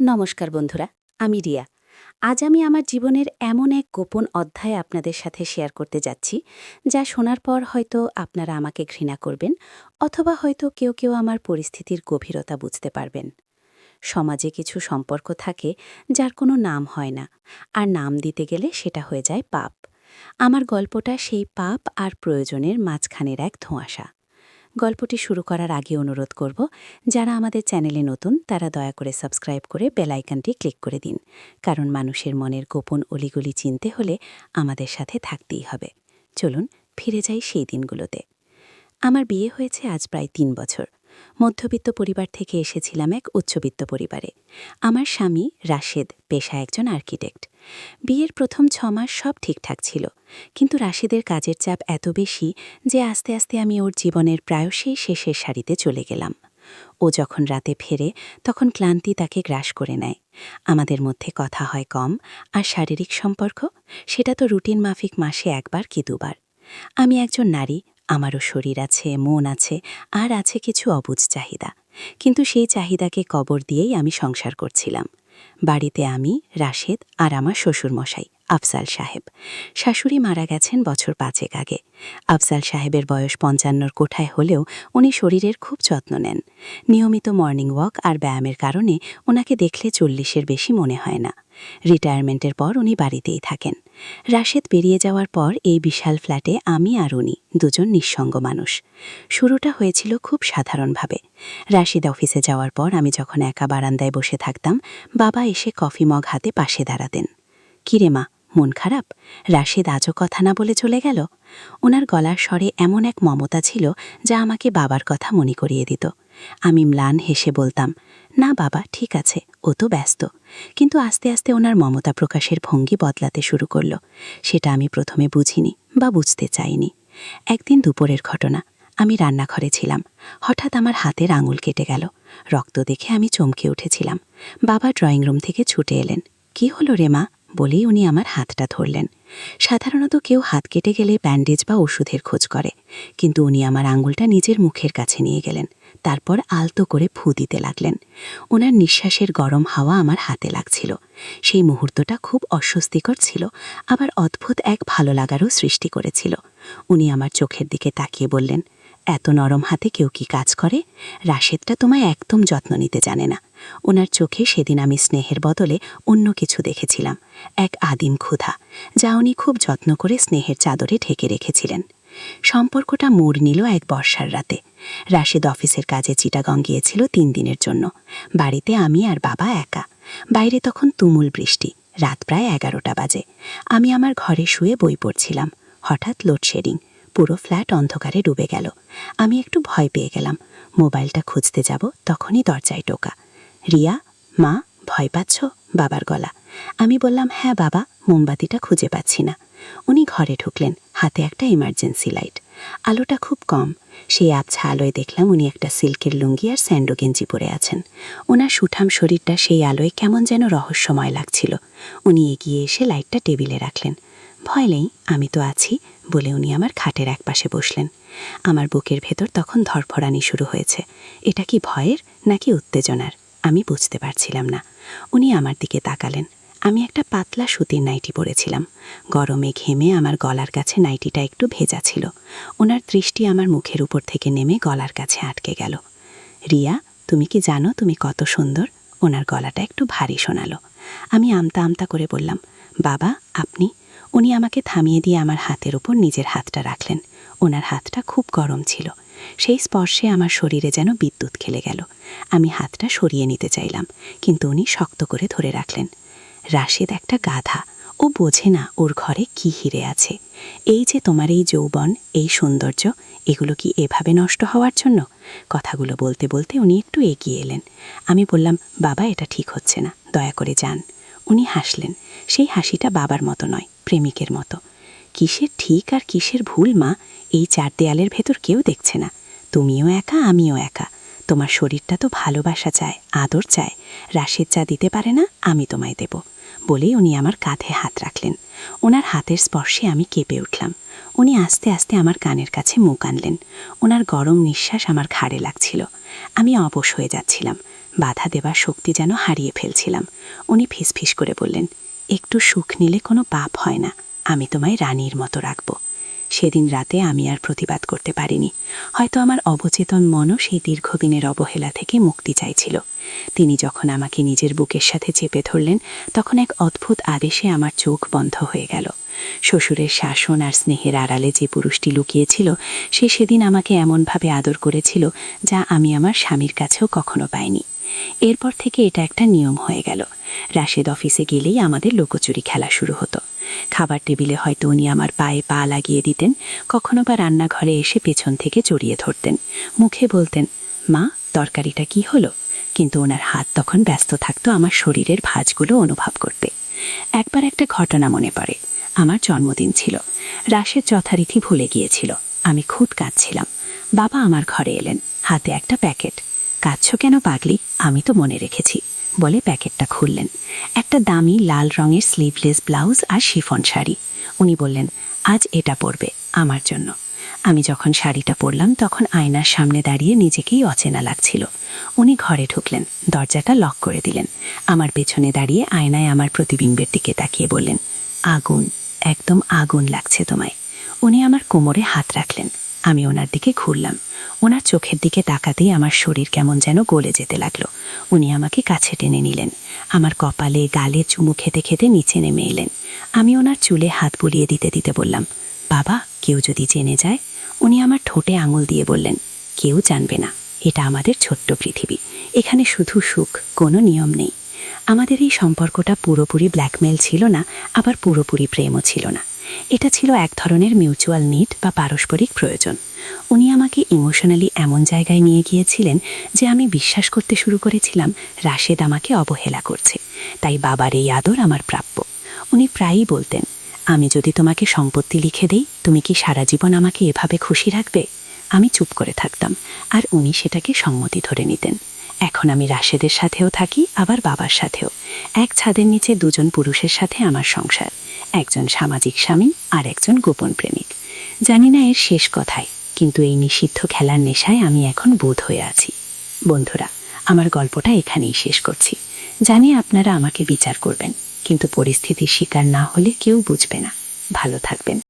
নমস্কার বন্ধুরা, আমি রিয়া। আজ আমি আমার জীবনের এমন এক গোপন অধ্যায় আপনাদের সাথে শেয়ার করতে যাচ্ছি, যা শোনার পর হয়তো আপনারা আমাকে ঘৃণা করবেন, অথবা হয়তো কেউ কেউ আমার পরিস্থিতির গভীরতা বুঝতে পারবেন। সমাজে কিছু সম্পর্ক থাকে যার কোনো নাম হয় না, আর নাম দিতে গেলে সেটা হয়ে যায় পাপ। আমার গল্পটা সেই পাপ আর প্রয়োজনের মাঝখানের এক ধোঁয়াশা। গল্পটি শুরু করার আগে অনুরোধ করব, যারা আমাদের চ্যানেলে নতুন তারা দয়া করে সাবস্ক্রাইব করে বেল আইকনটি ক্লিক করে দিন, কারণ মানুষের মনের গোপন অলিগলি চিনতে হলে আমাদের সাথে থাকতেই হবে। চলুন ফিরে যাই সেই দিনগুলোতে। আমার বিয়ে হয়েছে আজ প্রায় ৩ বছর। মধ্যবিত্ত পরিবার থেকে এসেছিলাম এক উচ্চবিত্ত পরিবারে। আমার স্বামী রাশেদ পেশায় একজন আর্কিটেক্ট। বিয়ের প্রথম ৬ মাস সব ঠিকঠাক ছিল, কিন্তু রাশেদের কাজের চাপ এত বেশি যে আস্তে আস্তে আমি ওর জীবনের প্রায়শই শেষের সারিতে চলে গেলাম। ও যখন রাতে ফেরে তখন ক্লান্তি তাকে গ্রাস করে নেয়। আমাদের মধ্যে কথা হয় কম, আর শারীরিক সম্পর্ক, সেটা তো রুটিন মাফিক মাসে একবার কি দুবার। আমি একজন নারী, আমারও শরীর আছে, মন আছে, আর আছে কিছু অবুঝ চাহিদা। কিন্তু সেই চাহিদাকে কবর দিয়েই আমি সংসার করছিলাম। বাড়িতে আমি, রাশেদ আর আমার শ্বশুরমশাই আফজাল সাহেব। শাশুড়ি মারা গেছেন বছর ৫ আগে। আফজাল সাহেবের বয়স ৫৫-র কোঠায় হলেও উনি শরীরের খুব যত্ন নেন। নিয়মিত মর্নিং ওয়াক আর ব্যায়ামের কারণে ওনাকে দেখলে ৪০-এর বেশি মনে হয় না। রিটায়ারমেন্টের পর উনি বাড়িতেই থাকেন। রাশেদ বেরিয়ে যাওয়ার পর এই বিশাল ফ্ল্যাটে আমি আর উনি দুজন নিঃসঙ্গ মানুষ। শুরুটা হয়েছিল খুব সাধারণভাবে। রাশেদ অফিসে যাওয়ার পর আমি যখন একা বারান্দায় বসে থাকতাম, বাবা এসে কফি মগ হাতে পাশে দাঁড়াতেন। "কিরে মা, মন খারাপ?" রাশেদ আজও কথা না বলে চলে গেল। ওনার গলার স্বরে এমন এক মমতা ছিল যা আমাকে বাবার কথা মনে করিয়ে দিত। আমি ম্লান হেসে বলতাম, "না বাবা, ঠিক আছে, ও তো ব্যস্ত।" কিন্তু আস্তে আস্তে ওনার মমতা প্রকাশের ভঙ্গি বদলাতে শুরু করল। সেটা আমি প্রথমে বুঝিনি বা বুঝতে চাইনি। একদিন দুপুরের ঘটনা। আমি রান্নাঘরে ছিলাম। হঠাৎ আমার হাতের আঙুল কেটে গেল। রক্ত দেখে আমি চমকে উঠেছিলাম। বাবা ড্রয়িং রুম থেকে ছুটে এলেন। "কি হলো রে মা?" বলেই উনি আমার হাতটা ধরলেন। সাধারণত কেউ হাত কেটে গেলে ব্যান্ডেজ বা ওষুধের খোঁজ করে, কিন্তু উনি আমার আঙুলটা নিজের মুখের কাছে নিয়ে গেলেন। তারপর আলতো করে ফু দিতে লাগলেন। ওনার নিঃশ্বাসের গরম হাওয়া আমার হাতে লাগছিল। সেই মুহূর্তটা খুব অস্বস্তিকর ছিল, আবার অদ্ভুত এক ভালো লাগারও সৃষ্টি করেছিল। উনি আমার চোখের দিকে তাকিয়ে বললেন, "এত নরম হাতে কেউ কি কাজ করে? রাশেদটা তোমায় একদম যত্ন নিতে জানে না।" ওনার চোখে সেদিন আমি স্নেহের বদলে অন্য কিছু দেখেছিলাম, এক আদিম ক্ষুধা, যা উনি খুব যত্ন করে স্নেহের চাদরে ঢেকে রেখেছিলেন। সম্পর্কটা মোড় নিল এক বর্ষার রাতে। রাশেদ অফিসের কাজে চিটাগং গিয়েছিল ৩ দিনের জন্য। বাড়িতে আমি আর বাবা একা। বাইরে তখন তুমুল বৃষ্টি। রাত প্রায় ১১টা বাজে। আমি আমার ঘরে শুয়ে বই পড়ছিলাম। হঠাৎ লোডশেডিং। পুরো ফ্ল্যাট অন্ধকারে ডুবে গেল। আমি একটু ভয় পেয়ে গেলাম। মোবাইলটা খুঁজতে যাব, তখনই দরজায় টোকা। "রিয়া, মা, ভয় পাচ্ছ?" বাবার গলা। আমি বললাম, "হ্যাঁ বাবা, মোমবাতিটা খুঁজে পাচ্ছি না।" উনি ঘরে ঢুকলেন, হাতে একটা ইমার্জেন্সি লাইট। আলোটা খুব কম। সেই আবছা আলোয় দেখলাম উনি একটা সিল্কের লুঙ্গি আর স্যান্ডো গেঞ্জি পরে আছেন। ওনার সুঠাম শরীরটা সেই আলোয় কেমন যেন রহস্যময় লাগছিল। উনি এগিয়ে এসে লাইটটা টেবিলে রাখলেন। "ভয় নেই, আমি তো আছি," বলে উনি আমার খাটের একপাশে বসলেন। আমার বুকের ভেতর তখন ধরফরানি শুরু হয়েছে। এটা কি ভয়ের নাকি উত্তেজনার আমি বুঝতে পারছিলাম না। উনি আমার দিকে তাকালেন। আমি একটা পাতলা সুতির নাইটি পরেছিলাম। গরমে ঘেমে আমার গলার কাছে নাইটিটা একটু ভেজা ছিল। ওনার দৃষ্টি আমার মুখের উপর থেকে নেমে গলার কাছে আটকে গেল। "রিয়া, তুমি কি জানো তুমি কত সুন্দর?" ওনার গলাটা একটু ভারী শোনালো। আমি আমতা আমতা করে বললাম, "বাবা, আপনি?" উনি আমাকে থামিয়ে দিয়ে আমার হাতের উপর নিজের হাতটা রাখলেন। ওনার হাতটা খুব গরম ছিল। সেই স্পর্শে আমার শরীরে যেন বিদ্যুৎ খেলে গেল। আমি হাতটা সরিয়ে নিতে চাইলাম, কিন্তু উনি শক্ত করে ধরে রাখলেন। "রাশেদ একটা গাধা, ও বোঝে না ওর ঘরে কি হিরে আছে। এই যে তোমার এই যৌবন, এই সৌন্দর্য, এগুলো কি এভাবে নষ্ট হওয়ার জন্য?" কথাগুলো বলতে বলতে উনি একটু এগিয়ে এলেন। আমি বললাম, "বাবা, এটা ঠিক হচ্ছে না, দয়া করে যান।" উনি হাসলেন। সেই হাসিটা বাবার মতো নয়, প্রেমিকের মতো। "কিসের ঠিক আর কিসের ভুল মা, এই ৪ দেয়ালের ভেতর কেউ দেখছে না। তুমিও একা, আমিও একা। তোমার শরীরটা তো ভালোবাসা চায়, আদর চায়। রাশেদ যা দিতে পারে না, আমি তোমায় দেব।" বলেই উনি আমার কাঁধে হাত রাখলেন। ওনার হাতের স্পর্শে আমি কেঁপে উঠলাম। উনি আস্তে আস্তে আমার কানের কাছে মুখ আনলেন। ওনার গরম নিঃশ্বাস আমার ঘাড়ে লাগছিল। আমি অবশ হয়ে যাচ্ছিলাম। বাধা দেবার শক্তি যেন হারিয়ে ফেলছিলাম। উনি ফিসফিস করে বললেন, একটু সুখ নিলে কোনো পাপ হয় না, আমি তোমায় রানীর মতো রাখব। সেদিন রাতে আমি আর প্রতিবাদ করতে পারিনি। হয়তো আমার অবচেতন মনও সেই দীর্ঘদিনের অবহেলা থেকে মুক্তি চাইছিল। তিনি যখন আমাকে নিজের বুকের সাথে চেপে ধরলেন, তখন এক অদ্ভুত আদেশে আমার চোখ বন্ধ হয়ে গেল। শ্বশুরের শাসন আর স্নেহের আড়ালে যে পুরুষটি লুকিয়েছিল, সে সেদিন আমাকে এমনভাবে আদর করেছিল যা আমি আমার স্বামীর কাছেও কখনো পাইনি। এরপর থেকে এটা একটা নিয়ম হয়ে গেল। রাশেদ অফিসে গেলেই আমাদের লুকোচুরি খেলা শুরু হতো। খাবার টেবিলে হয়তো উনি আমার পায়ে পা লাগিয়ে দিতেন, কখনো বা রান্নাঘরে এসে পেছন থেকে জড়িয়ে ধরতেন। মুখে বলতেন, মা, তরকারিটা কি হলো? কিন্তু ওনার হাত তখন ব্যস্ত থাকতো আমার শরীরের ভাঁজগুলো অনুভব করতে। একবার একটা ঘটনা মনে পড়ে। আমার জন্মদিন ছিল। রাশেদ যথারীতি ভুলে গিয়েছিল। আমি খুব কাঁদছিলাম। বাবা আমার ঘরে এলেন, হাতে একটা প্যাকেট। কাঁদছ কেন পাগলি? আমি তো মনে রেখেছি, বলে প্যাকেটটা খুললেন। একটা দামি লাল রঙের স্লিভলেস ব্লাউজ আর শিফন শাড়ি। উনি বললেন, আজ এটা পরবে আমার জন্য। আমি যখন শাড়িটা পরলাম তখন আয়নার সামনে দাঁড়িয়ে নিজেকেই অচেনা লাগছিল। উনি ঘরে ঢুকলেন, দরজাটা লক করে দিলেন। আমার পেছনে দাঁড়িয়ে আয়নায় আমার প্রতিবিম্বের দিকে তাকিয়ে বললেন, আগুন, একদম আগুন লাগছে তোমায়। উনি আমার কোমরে হাত রাখলেন। আমি ওনার দিকে ঘুরলাম। ওনার চোখের দিকে তাকাতেই আমার শরীর কেমন যেন গলে যেতে লাগলো। উনি আমাকে কাছে টেনে নিলেন। আমার কপালে গালে চুমু খেতে খেতে নিচে নেমে এলেন। আমি ওনার চুলে হাত বুলিয়ে দিতে দিতে বললাম, বাবা, কেউ যদি জেনে যায়? উনি আমার ঠোঁটে আঙুল দিয়ে বললেন, কেউ জানবে না। এটা আমাদের ছোট্ট পৃথিবী। এখানে শুধু সুখ, কোনো নিয়ম নেই। আমাদের এই সম্পর্কটা পুরোপুরি ব্ল্যাকমেল ছিল না, আবার পুরোপুরি প্রেমও ছিল না। এটা ছিল এক ধরনের মিউচুয়াল নিড বা পারস্পরিক প্রয়োজন। উনি আমাকে ইমোশনালি এমন জায়গায় নিয়ে গিয়েছিলেন যে আমি বিশ্বাস করতে শুরু করেছিলাম রাশেদ আমাকে অবহেলা করছে, তাই বাবার এই আদর আমার প্রাপ্য। উনি প্রায়ই বলতেন, আমি যদি তোমাকে সম্পত্তি লিখে দেই, তুমি কি সারা জীবন আমাকে এভাবে খুশি রাখবে? আমি চুপ করে থাকতাম, আর উনি সেটাকে সম্মতি ধরে নিতেন। এখন আমি রাশেদের সাথেও থাকি, আবার বাবার সাথেও। এক ছাদের নিচে দুজন পুরুষের সাথে আমার সংসার, একজন সামাজিক স্বামী আর একজন গোপন প্রেমিক। জানি না এর শেষ কথায়, কিন্তু এই নিষিদ্ধ খেলার নেশায় আমি এখন বোধ হয়ে আছি। বন্ধুরা, আমার গল্পটা এখানেই শেষ করছি। জানি আপনারা আমাকে বিচার করবেন, কিন্তু পরিস্থিতির শিকার না হলে কেউ বুঝবে না। ভালো থাকবেন।